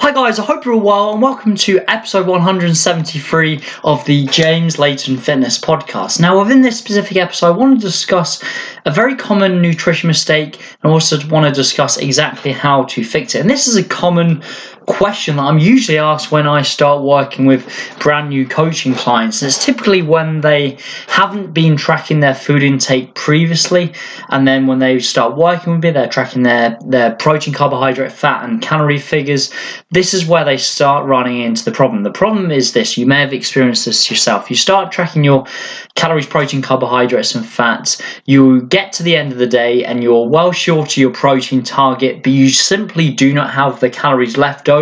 Hi guys, I hope you're all well and welcome to episode 173 of the James Layton Fitness Podcast. Now within this specific episode I want to discuss a very common nutrition mistake and also want to discuss exactly how to fix it. And this is a common question that I'm usually asked when I start working with brand new coaching clients. And it's typically when they haven't been tracking their food intake previously, and then when they start working with me, they're tracking their protein, carbohydrate, fat and calorie figures. This is where they start running into the problem. The problem is this: you may have experienced this yourself. You start tracking your calories, protein, carbohydrates and fats. You get to the end of the day and you're well short of your protein target, but you simply do not have the calories left over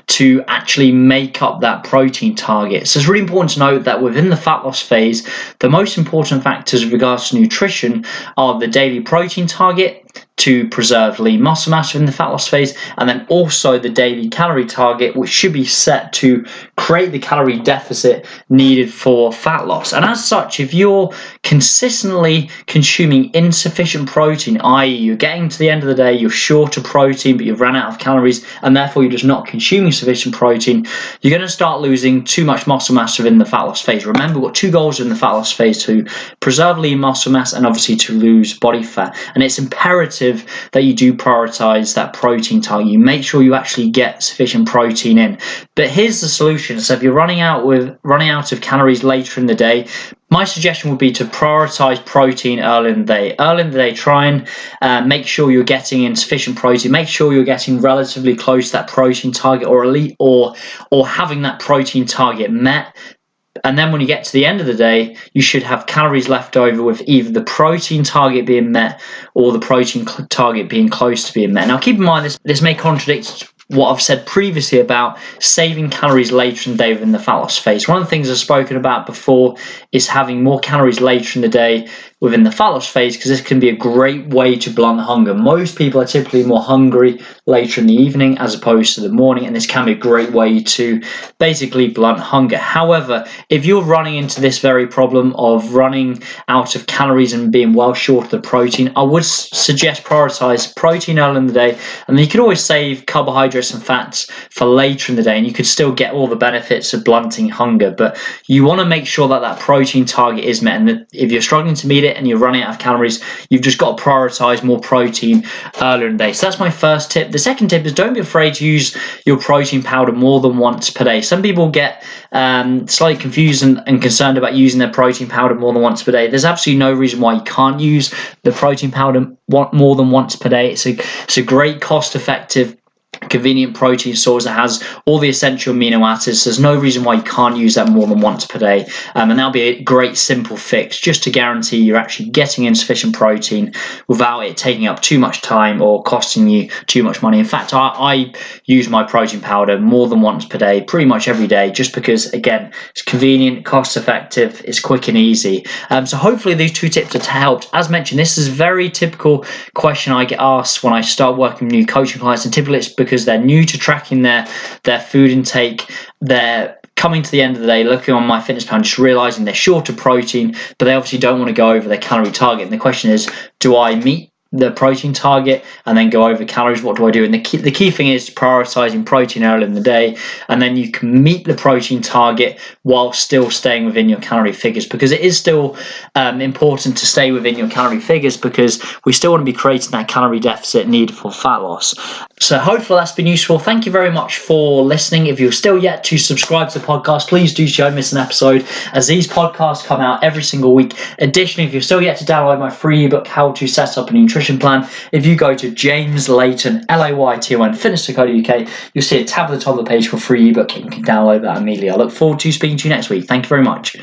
to actually make up that protein target. So it's really important to note that within the fat loss phase, the most important factors with regards to nutrition are the daily protein target to preserve lean muscle mass in the fat loss phase, and then also the daily calorie target, which should be set to create the calorie deficit needed for fat loss. And as such, if you're consistently consuming insufficient protein, i.e. you're getting to the end of the day, you're short of protein, but you've run out of calories, and therefore you're just not consuming sufficient protein, you're going to start losing too much muscle mass within the fat loss phase. Remember, we've got two goals in the fat loss phase: to preserve lean muscle mass and obviously to lose body fat. And it's imperative that you do prioritize that protein target. You make sure you actually get sufficient protein in. But here's the solution. So if you're running out of calories later in the day, my suggestion would be to prioritize protein early in the day. Early in the day, try and make sure you're getting in sufficient protein. Make sure you're getting relatively close to that protein target, or having that protein target met. And then when you get to the end of the day, you should have calories left over with either the protein target being met or the protein target being close to being met. Now keep in mind, this may contradict what I've said previously about saving calories later in the day within the fat loss phase. One of the things I've spoken about before is having more calories later in the day within the fat loss phase, because this can be a great way to blunt hunger. Most people are typically more hungry later in the evening as opposed to the morning, and this can be a great way to basically blunt hunger. However, if you're running into this very problem of running out of calories and being well short of the protein, I would suggest prioritize protein early in the day, and then you can always save carbohydrates and fats for later in the day, and you could still get all the benefits of blunting hunger. But you want to make sure that that protein target is met, and that if you're struggling to meet it and you're running out of calories, you've just got to prioritize more protein earlier in the day. So that's my first tip. The second tip is don't be afraid to use your protein powder more than once per day. Some people get slightly confused and concerned about using their protein powder more than once per day. There's absolutely no reason why you can't use the protein powder more than once per day. It's a great, cost-effective, convenient protein source that has all the essential amino acids. There's no reason why you can't use that more than once per day, and that'll be a great simple fix just to guarantee you're actually getting in sufficient protein without it taking up too much time or costing you too much money. In fact, I use my protein powder more than once per day, pretty much every day, just because, again, it's convenient, cost effective, it's quick and easy. So hopefully these two tips have helped. As mentioned, this is a very typical question I get asked when I start working with new coaching clients, and typically it's because they're new to tracking their food intake. They're coming to the end of the day, looking on MyFitnessPal, just realizing they're short of protein, but they obviously don't want to go over their calorie target. And the question is, do I meet the protein target and then go over calories? What do I do? And the key thing is prioritizing protein early in the day, and then you can meet the protein target while still staying within your calorie figures, because it is still important to stay within your calorie figures, because we still want to be creating that calorie deficit needed for fat loss. So hopefully that's been useful. Thank you very much for listening. If you're still yet to subscribe to the podcast, please do so, don't miss an episode, as these podcasts come out every single week. Additionally, if you're still yet to download my free ebook, How to Set Up a Nutrition Plan, if you go to James Layton, Layton, fitness.co.uk, you'll see a tab at the top of the page for free ebook, and you can download that immediately. I look forward to speaking to you next week. Thank you very much.